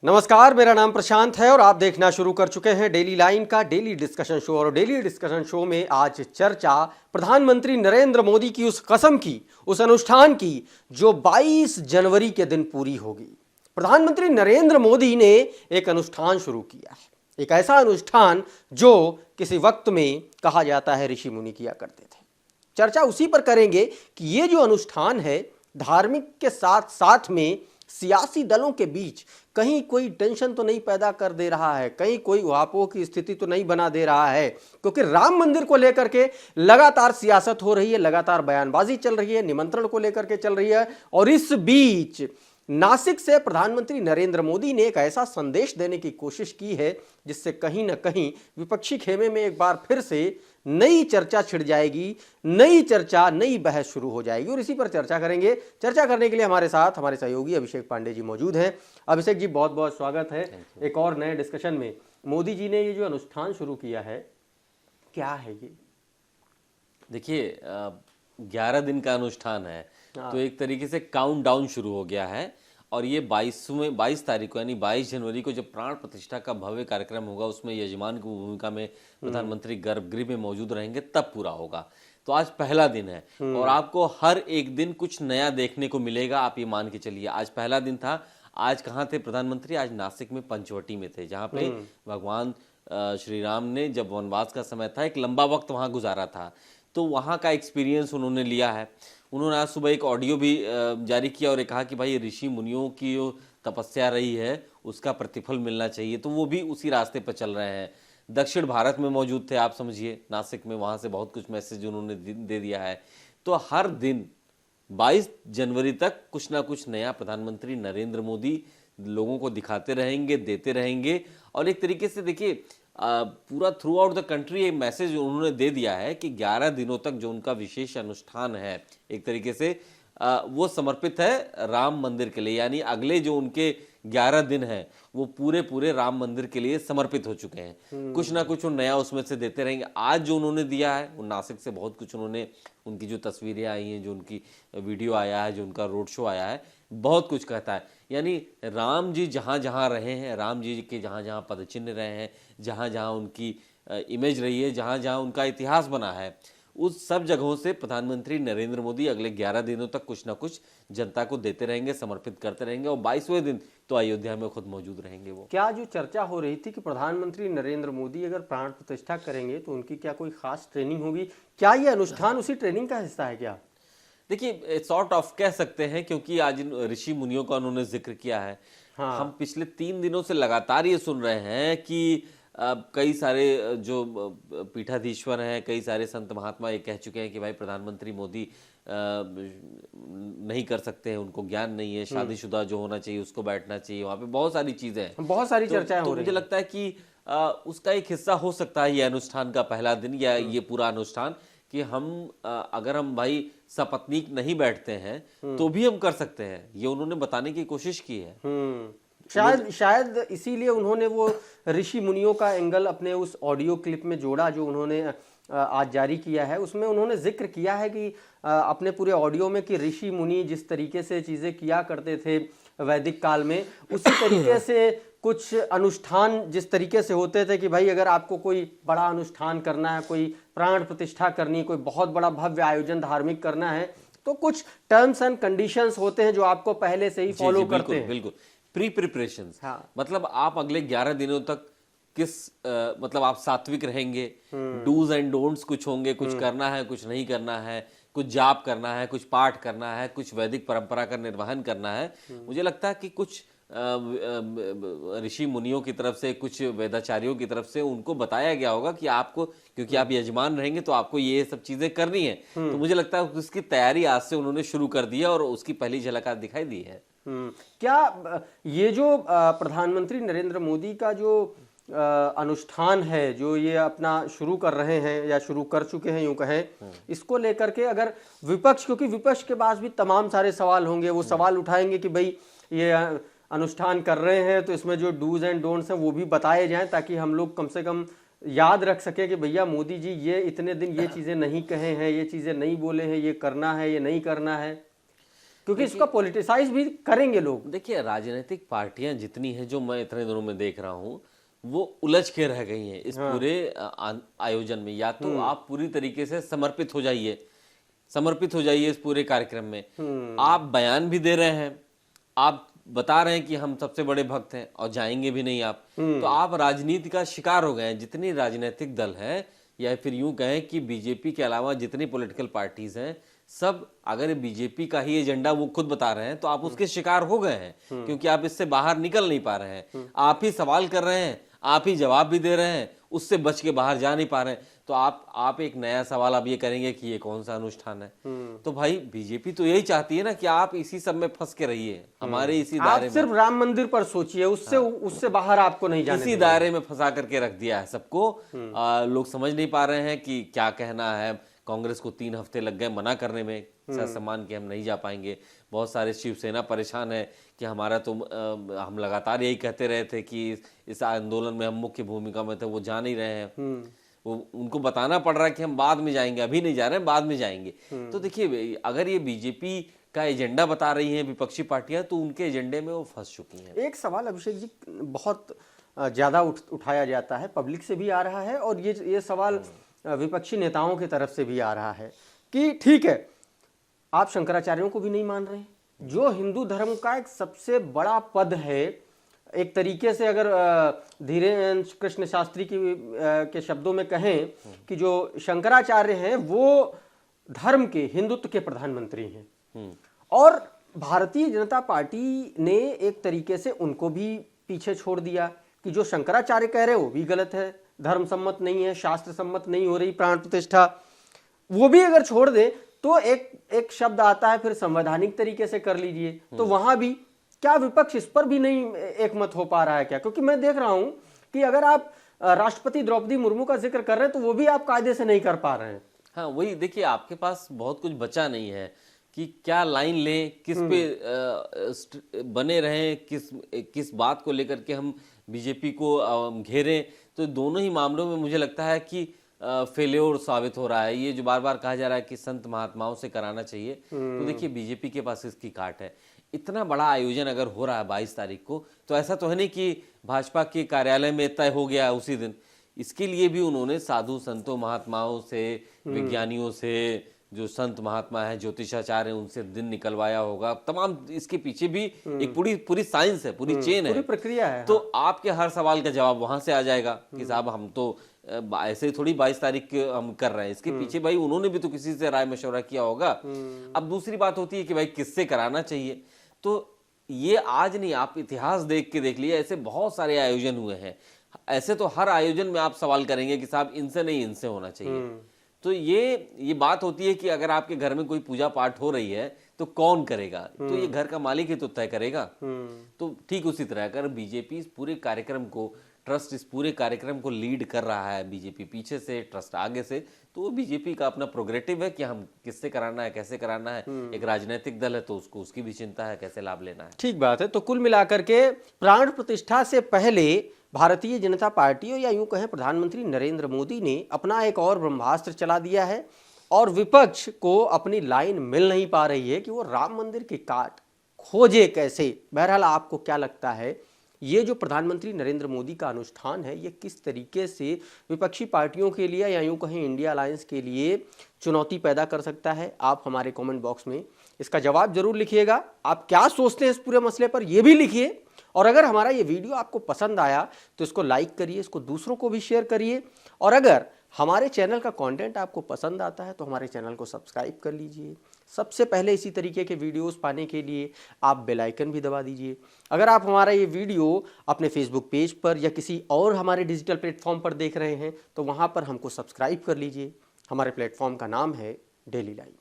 नमस्कार, मेरा नाम प्रशांत है और आप देखना शुरू कर चुके हैं डेली लाइन का डेली डिस्कशन शो। और डेली डिस्कशन शो में आज चर्चा प्रधानमंत्री नरेंद्र मोदी की उस कसम की, उस अनुष्ठान की जो 22 जनवरी के दिन पूरी होगी। प्रधानमंत्री नरेंद्र मोदी ने एक अनुष्ठान शुरू किया है, एक ऐसा अनुष्ठान जो किसी वक्त में कहा जाता है ऋषि मुनि किया करते थे। चर्चा उसी पर करेंगे कि ये जो अनुष्ठान है धार्मिक के साथ साथ में सियासी दलों के बीच कहीं कोई टेंशन तो नहीं पैदा कर दे रहा है, कहीं कोई उहापोह की स्थिति तो नहीं बना दे रहा है, क्योंकि राम मंदिर को लेकर के लगातार सियासत हो रही है, लगातार बयानबाजी चल रही है, निमंत्रण को लेकर के चल रही है। और इस बीच नासिक से प्रधानमंत्री नरेंद्र मोदी ने एक ऐसा संदेश देने की कोशिश की है जिससे कहीं ना कहीं विपक्षी खेमे में एक बार फिर से नई चर्चा छिड़ जाएगी, नई चर्चा, नई बहस शुरू हो जाएगी। और इसी पर चर्चा करेंगे। चर्चा करने के लिए हमारे साथ हमारे सहयोगी अभिषेक पांडे जी मौजूद हैं। अभिषेक जी, बहुत बहुत स्वागत है एक और नए डिस्कशन में। मोदी जी ने ये जो अनुष्ठान शुरू किया है, क्या है ये? देखिए, 11 दिन का अनुष्ठान है, तो एक तरीके से काउंट डाउन शुरू हो गया है। और ये 22 तारीख को यानी 22 जनवरी को जब प्राण प्रतिष्ठा का भव्य कार्यक्रम होगा, उसमें यजमान की भूमिका में प्रधानमंत्री गर्भगृह में मौजूद रहेंगे, तब पूरा होगा। तो आज पहला दिन है और आपको हर एक दिन कुछ नया देखने को मिलेगा। आप ये मान के चलिए, आज पहला दिन था। आज कहाँ थे प्रधानमंत्री? आज नासिक में पंचवटी में थे, जहाँ पे भगवान श्री राम ने जब वनवास का समय था, एक लंबा वक्त वहाँ गुजारा था, तो वहाँ का एक्सपीरियंस उन्होंने लिया है। उन्होंने आज सुबह एक ऑडियो भी जारी किया और कहा कि भाई ऋषि मुनियों की जो तपस्या रही है उसका प्रतिफल मिलना चाहिए, तो वो भी उसी रास्ते पर चल रहे हैं। दक्षिण भारत में मौजूद थे, आप समझिए नासिक में, वहाँ से बहुत कुछ मैसेज उन्होंने दे दिया है। तो हर दिन 22 जनवरी तक कुछ ना कुछ नया प्रधानमंत्री नरेंद्र मोदी लोगों को दिखाते रहेंगे, देते रहेंगे। और एक तरीके से देखिए, पूरा थ्रू आउट द कंट्री एक मैसेज उन्होंने दे दिया है कि 11 दिनों तक जो उनका विशेष अनुष्ठान है, एक तरीके से वो समर्पित है राम मंदिर के लिए। यानी अगले जो उनके 11 दिन हैं वो पूरे राम मंदिर के लिए समर्पित हो चुके हैं। कुछ ना कुछ वो नया उसमें से देते रहेंगे। आज जो उन्होंने दिया है वो नासिक से बहुत कुछ उन्होंने, उनकी जो तस्वीरें आई हैं, जो उनकी वीडियो आया है, जो उनका रोड शो आया है, बहुत कुछ कहता है। यानी राम जी जहाँ जहाँ रहे हैं, राम जी के जहाँ जहाँ पदचिन्ह रहे हैं, जहाँ जहाँ उनकी इमेज रही है, जहाँ जहाँ उनका इतिहास बना है, उस सब जगहों से प्रधानमंत्री नरेंद्र मोदी अगले 11 दिनों तक कुछ ना कुछ जनता को देते रहेंगे, समर्पित करते रहेंगे। और 22वें दिन तो अयोध्या में खुद मौजूद रहेंगे। वो क्या जो चर्चा हो रही थी कि प्रधानमंत्री नरेंद्र मोदी अगर प्राण प्रतिष्ठा करेंगे तो उनकी क्या कोई खास ट्रेनिंग होगी? क्या ये अनुष्ठान उसी ट्रेनिंग का हिस्सा है क्या? देखिए, सॉर्ट ऑफ कह सकते हैं, क्योंकि आज इन ऋषि मुनियों का उन्होंने जिक्र किया है। हाँ। हम पिछले 3 दिनों से लगातार ये सुन रहे हैं कि कई सारे जो पीठाधीश्वर हैं, कई सारे संत महात्मा ये कह चुके हैं कि भाई प्रधानमंत्री मोदी नहीं कर सकते हैं, उनको ज्ञान नहीं है, शादीशुदा जो होना चाहिए उसको बैठना चाहिए, वहाँ पे बहुत सारी चीजें हैं, बहुत सारी चर्चाएं हो रही हैं। मुझे लगता है कि उसका एक हिस्सा हो सकता है ये अनुष्ठान का पहला दिन या ये पूरा अनुष्ठान, कि हम अगर हम भाई सपत्नीक नहीं बैठते हैं तो भी हम कर सकते हैं। ये उन्होंने बताने की कोशिश की है। शायद इसीलिए उन्होंने वो ऋषि मुनियों का एंगल अपने उस ऑडियो क्लिप में जोड़ा जो उन्होंने आज जारी किया है। उसमें उन्होंने जिक्र किया है कि अपने पूरे ऑडियो में कि ऋषि मुनि जिस तरीके से चीज़ें किया करते थे वैदिक काल में, उसी तरीके से कुछ अनुष्ठान जिस तरीके से होते थे कि भाई अगर आपको कोई बड़ा अनुष्ठान करना है, कोई प्राण प्रतिष्ठा करनी है, कोई बहुत बड़ा भव्य आयोजन धार्मिक करना है, तो कुछ टर्म्स एंड कंडीशंस होते हैं जो आपको पहले से ही फॉलो करते हैं। बिल्कुल प्री प्रिपरेशंस। हाँ। मतलब आप अगले 11 दिनों तक मतलब आप सात्विक रहेंगे, डूज एंड डोंट्स कुछ होंगे, कुछ करना है, कुछ नहीं करना है, कुछ जाप करना है, कुछ पाठ करना है, कुछ वैदिक परंपरा का निर्वहन करना है। मुझे लगता है कि कुछ ऋषि मुनियों की तरफ से, कुछ वेदाचार्यों की तरफ से उनको बताया गया होगा कि आपको, क्योंकि आप यजमान रहेंगे तो आपको ये सब चीजें करनी है। तो मुझे लगता है उसकी तैयारी आज से उन्होंने शुरू कर दी है और उसकी पहली झलक आज दिखाई दी है। क्या ये जो प्रधानमंत्री नरेंद्र मोदी का जो अनुष्ठान है, जो ये अपना शुरू कर रहे हैं या शुरू कर चुके हैं यूं कहें, इसको लेकर के अगर विपक्ष, क्योंकि विपक्ष के पास भी तमाम सारे सवाल होंगे, वो सवाल उठाएंगे कि भाई ये अनुष्ठान कर रहे हैं तो इसमें जो डूज एंड डोंट्स हैं वो भी बताए जाएं, ताकि हम लोग कम से कम याद रख सके कि भैया मोदी जी ये इतने दिन ये चीज़ें नहीं कहे हैं, ये चीज़ें नहीं बोले हैं, ये करना है, ये नहीं करना है। क्योंकि इसका पॉलिटिसाइज भी करेंगे लोग। देखिए, राजनीतिक पार्टियां जितनी हैं, जो मैं इतने दिनों में देख रहा हूं, वो उलझ के रह गई हैं इस पूरे आयोजन में। या तो आप पूरी तरीके से समर्पित हो जाइए इस पूरे कार्यक्रम में। आप बयान भी दे रहे हैं, आप बता रहे हैं कि हम सबसे बड़े भक्त हैं, और जाएंगे भी नहीं आप, तो आप राजनीति का शिकार हो गए हैं। जितनी राजनीतिक दल है, या फिर यूं कहें कि बीजेपी के अलावा जितनी पॉलिटिकल पार्टीज हैं, सब अगर बीजेपी का ही एजेंडा वो खुद बता रहे हैं, तो आप उसके शिकार हो गए हैं, क्योंकि आप इससे बाहर निकल नहीं पा रहे हैं। आप ही सवाल कर रहे हैं, आप ही जवाब भी दे रहे हैं, उससे बच के बाहर जा नहीं पा रहे हैं। तो आप एक नया सवाल अब ये करेंगे कि ये कौन सा अनुष्ठान है। तो भाई, बीजेपी तो यही चाहती है ना कि आप इसी सब में फंस के रहिए, हमारे इसी दायरे आप सिर्फ राम मंदिर पर सोचिए, उससे बाहर आपको नहीं जाने इसी दायरे में फंसा करके रख दिया है सबको। लोग समझ नहीं पा रहे हैं कि क्या कहना है। कांग्रेस को 3 हफ्ते लग गए मना करने में, सम्मान के हम नहीं जा पाएंगे। बहुत सारे शिवसेना परेशान है कि हमारा तो हम लगातार यही कहते रहे थे कि इस आंदोलन में हम मुख्य भूमिका में थे, वो जा नहीं रहे हैं। वो उनको बताना पड़ रहा है कि हम बाद में जाएंगे, अभी नहीं जा रहे हैं, बाद में जाएंगे। तो देखिए, अगर ये बीजेपी का एजेंडा बता रही हैं विपक्षी पार्टियां, तो उनके एजेंडे में वो फंस चुकी हैं। एक सवाल अभिषेक जी बहुत ज्यादा उठाया जाता है, पब्लिक से भी आ रहा है, और ये सवाल विपक्षी नेताओं की तरफ से भी आ रहा है कि ठीक है, आप शंकराचार्यों को भी नहीं मान रहे, जो हिंदू धर्म का एक सबसे बड़ा पद है। एक तरीके से अगर धीरेन्द्र कृष्ण शास्त्री के शब्दों में कहें कि जो शंकराचार्य हैं वो धर्म के, हिंदुत्व के प्रधानमंत्री हैं, और भारतीय जनता पार्टी ने एक तरीके से उनको भी पीछे छोड़ दिया कि जो शंकराचार्य कह रहे हैं वो भी गलत है, धर्म सम्मत नहीं है, शास्त्र सम्मत नहीं हो रही प्राण प्रतिष्ठा। वो भी अगर छोड़ दे तो एक शब्द आता है फिर संवैधानिक तरीके से कर लीजिए। तो वहां भी क्या विपक्ष इस पर भी नहीं एक मत हो पा रहा है क्या? क्योंकि मैं देख रहा हूं कि अगर आप राष्ट्रपति द्रौपदी मुर्मू का जिक्र कर रहे हैं तो वो भी आप कायदे से नहीं कर पा रहे हैं। हाँ, वही देखिए, आपके पास बहुत कुछ बचा नहीं है कि क्या लाइन लें, किस पे बने रहें, किस बात को लेकर के हम बीजेपी को घेरें। तो दोनों ही मामलों में मुझे लगता है कि फेल्योर साबित हो रहा है। ये जो बार बार कहा जा रहा है कि संत महात्माओं से कराना चाहिए, तो देखिए, बीजेपी के पास इसकी काट है। इतना बड़ा आयोजन अगर हो रहा है 22 तारीख को, तो ऐसा तो है नहीं कि भाजपा के कार्यालय में तय हो गया है उसी दिन। इसके लिए भी उन्होंने साधु संतों महात्माओं से, विज्ञानियों से, जो संत महात्मा है, ज्योतिषाचार्य हैं, उनसे दिन निकलवाया होगा। तमाम इसके पीछे भी एक पूरी साइंस है, पूरी चेन है, पूरी प्रक्रिया है। तो आपके हर सवाल का जवाब वहां से आ जाएगा कि साहब हम तो ऐसे ही थोड़ी 22 तारीख के हम कर रहे हैं। इसके पीछे भाई उन्होंने भी तो किसी से राय मशवरा किया होगा। अब दूसरी बात होती है कि भाई किससे कराना चाहिए। तो ये आज नहीं, आप इतिहास देख के देख लिए, ऐसे बहुत सारे आयोजन हुए हैं। ऐसे तो हर आयोजन में आप सवाल करेंगे कि साहब इनसे नहीं, इनसे होना चाहिए। तो ये बात होती है कि अगर आपके घर में कोई पूजा पाठ हो रही है तो कौन करेगा? तो ये घर का मालिक ही तो तय करेगा। तो ठीक उसी तरह अगर बीजेपी इस पूरे कार्यक्रम को, ट्रस्ट इस पूरे कार्यक्रम को लीड कर रहा है, बीजेपी पीछे से, ट्रस्ट आगे से, तो वो बीजेपी का अपना प्रोग्रेटिव है कि हम किससे कराना है, कैसे कराना है। एक राजनीतिक दल है तो उसको उसकी भी चिंता है कैसे लाभ लेना है। ठीक बात है। तो कुल मिलाकर के प्राण प्रतिष्ठा से पहले भारतीय जनता पार्टी, या यूं कहें प्रधानमंत्री नरेंद्र मोदी ने अपना एक और ब्रह्मास्त्र चला दिया है, और विपक्ष को अपनी लाइन मिल नहीं पा रही है कि वो राम मंदिर की काट खोजे कैसे। बहरहाल, आपको क्या लगता है ये जो प्रधानमंत्री नरेंद्र मोदी का अनुष्ठान है, ये किस तरीके से विपक्षी पार्टियों के लिए, या यूं कहें इंडिया अलायंस के लिए चुनौती पैदा कर सकता है? आप हमारे कमेंट बॉक्स में इसका जवाब जरूर लिखिएगा। आप क्या सोचते हैं इस पूरे मसले पर, यह भी लिखिए। और अगर हमारा ये वीडियो आपको पसंद आया तो इसको लाइक करिए, इसको दूसरों को भी शेयर करिए, और अगर हमारे चैनल का कंटेंट आपको पसंद आता है तो हमारे चैनल को सब्सक्राइब कर लीजिए। सबसे पहले इसी तरीके के वीडियोस पाने के लिए आप बेल आइकन भी दबा दीजिए। अगर आप हमारा ये वीडियो अपने फेसबुक पेज पर या किसी और हमारे डिजिटल प्लेटफॉर्म पर देख रहे हैं तो वहाँ पर हमको सब्सक्राइब कर लीजिए। हमारे प्लेटफॉर्म का नाम है डेली लाइन।